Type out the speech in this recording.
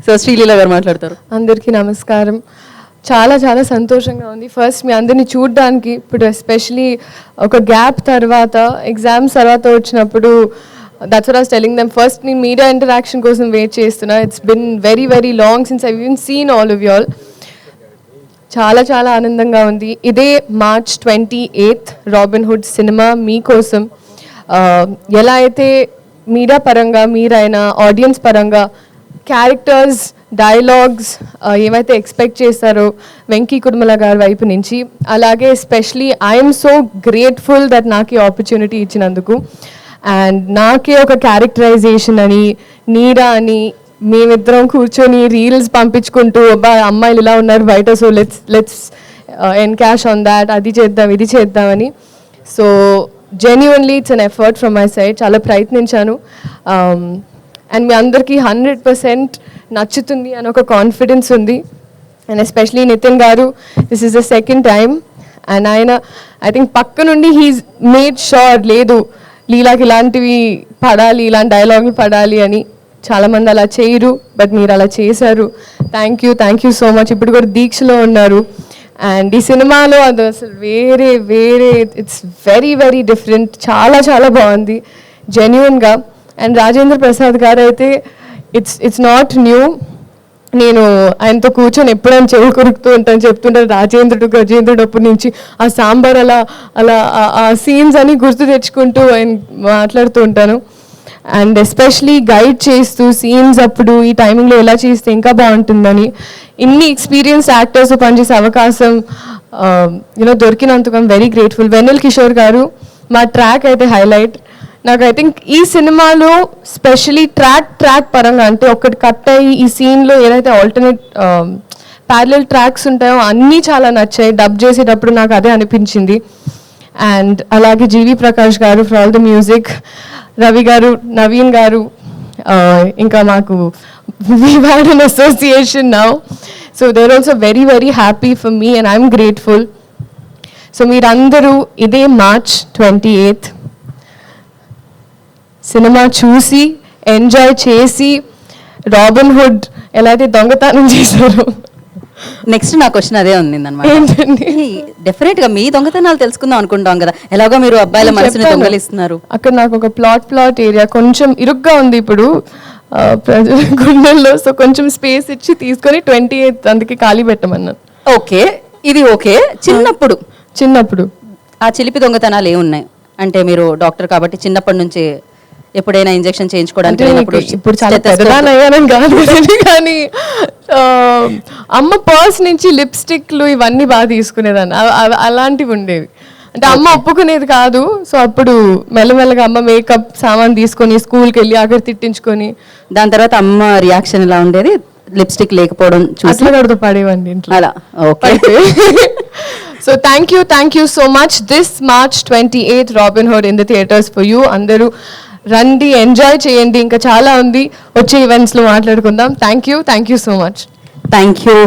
So Sreeleela గారు మాట్లాడతారు. అందరికీ నమస్కారం. చాలా చాలా సంతోషంగా ఉంది. ఫస్ట్ మీ అందరినీ చూడడానికి, ఇప్పుడు ఎస్పెషలీ ఒక గ్యాప్ తర్వాత, ఎగ్జామ్స్ తర్వాత వచ్చినప్పుడు, that's what I was telling them. First నేను మీడియా ఇంటరాక్షన్ కోసం వెయిట్ చేస్తున్నా. It's been very very long since I even seen all of you all. చాలా చాలా ఆనందంగా ఉంది. ఇదే March 28 రాబిన్హుడ్ సినిమా మీకోసం. ఎలా అయితే మీడియా పరంగా మీరైనా, ఆడియన్స్ పరంగా క్యారెక్టర్స్, డైలాగ్స్ ఏమైతే ఎక్స్పెక్ట్ చేస్తారో వెంకీ కుర్మల గారి వైపు నుంచి, అలాగే especially I'm so grateful that నాకు ఈ ఆపర్చునిటీ ఇచ్చినందుకు. అండ్ నాకే ఒక క్యారెక్టరైజేషన్ అని, నీరా అని, మేమిద్దరం కూర్చొని రీల్స్ పంపించుకుంటూ, అబ్బా అమ్మాయిలు ఇలా ఉన్నారు బయట, so let's encash on that, అది చేద్దాం ఇది చేద్దామని. So genuinely it's an effort from my side. చాలా ప్రయత్నించాను. అండ్ మీ అందరికీ 100% నచ్చుతుంది అని ఒక కాన్ఫిడెన్స్ ఉంది. అండ్ ఎస్పెషలీ నితిన్ గారు, this is the second time. And ఆయన ఐ థింక్ పక్క నుండి హీస్ మేడ్ షూర్, లేదు లీలాకి ఇలాంటివి పడాలి, ఇలాంటి డైలాగులు పడాలి అని. చాలామంది అలా చేయరు, బట్ మీరు అలా చేశారు. Thank you so much. ఇప్పుడు కూడా దీక్షలో ఉన్నారు. అండ్ ఈ సినిమాలో అది అసలు వేరే వేరే, ఇట్స్ వెరీ వెరీ డిఫరెంట్. చాలా చాలా బాగుంది జెన్యున్గా. అండ్ రాజేంద్ర ప్రసాద్ గారు అయితే ఇట్స్ నాట్ న్యూ. నేను ఆయనతో కూర్చొని ఎప్పుడైనా చెవి కొరుకుతూ ఉంటాను, చెప్తుంటాను గజేంద్రుడు అప్పటి నుంచి ఆ సాంబార్ అలా అలా ఆ సీన్స్ అని గుర్తు తెచ్చుకుంటూ ఆయన మాట్లాడుతూ ఉంటాను. అండ్ ఎస్పెషలీ గైడ్ చేస్తూ సీన్స్ అప్పుడు ఈ టైమింగ్లో ఎలా చేస్తే ఇంకా బాగుంటుందని, ఇన్ని ఎక్స్పీరియన్స్ యాక్టర్స్ పనిచేసే అవకాశం దొరికినందుకు I'm very grateful. Vennela Kishore గారు, మా ట్రాక్ అయితే హైలైట్. నాకు ఐ థింక్ ఈ సినిమాలో స్పెషలీ ట్రాక్ పరంగా, అంటే ఒకటి కట్ అయ్యి ఈ సీన్లో ఏదైతే ఆల్టర్నేట్ ప్యారలల్ ట్రాక్స్ ఉంటాయో అన్నీ చాలా నచ్చాయి. డబ్ చేసేటప్పుడు నాకు అదే అనిపించింది. అండ్ అలాగే జీవి ప్రకాష్ గారు for all the music, Ravi గారు, నవీన్ గారు, ఇంకా మాకు we've had an association now, so they're also very very happy for me and I'm grateful. So మీరందరూ ఇదే March 28 సినిమా చూసి ఎంజాయ్ చేసి, రాబిన్హుడ్ ఎలా అయితే దొంగతనం చేశారో, నెక్స్ట్ నా క్వశ్చన్ అదే ఉంది అనమాట. డెఫినెట్ గా మీ దొంగతనాలు తెలుసుకుందాం అనుకుంటాం కదా, ఎలాగో మీరు అబ్బాయిల మనసుని దొంగలిస్తున్నారు. అక్కడ నాకు ఒక ప్లాట్ ఏరియా కొంచెం ఇరుగ్గా ఉంది ఇప్పుడు గుండెల్లో. సో కొంచెం స్పేస్ ఇచ్చి తీసుకొని 28 అందుకే ఖాళీ పెట్టమన్నాను. ఓకే, ఇది ఓకే. చిన్నప్పుడు ఆ చిలిపి దొంగతనాలు ఏమున్నాయి అంటే, మీరు డాక్టర్ కాబట్టి చిన్నప్పటి నుంచి ఎప్పుడైనా ఇంజెక్షన్ చేయించుకోవడానికి ఇప్పుడు చాలా పెద్దదాన్ని అయ్యానని కాదు కానీ అమ్మ పర్స్ నుంచి లిప్స్టిక్లు ఇవన్నీ బాగా తీసుకునేదాన్ని. అలాంటివి ఉండేవి. అంటే అమ్మ ఒప్పుకునేది కాదు. సో అప్పుడు మెల్లమెల్లగా అమ్మ మేకప్ సామాన్ తీసుకొని స్కూల్కి వెళ్ళి అక్కడ తిట్టించుకొని, దాని తర్వాత అమ్మ రియాక్షన్ ఎలా ఉండేది లిప్స్టిక్ లేకపోవడం చూసి గడుతూ పడేవండి ఇంట్లో అలా. Okay. So thank you so much. This March 28 Robinhood in the theatres for you. అందరూ రండి, ఎంజాయ్ చేయండి. ఇంకా చాలా ఉంది, వచ్చే ఈవెంట్స్లో మాట్లాడుకుందాం. Thank you so much. Thank you.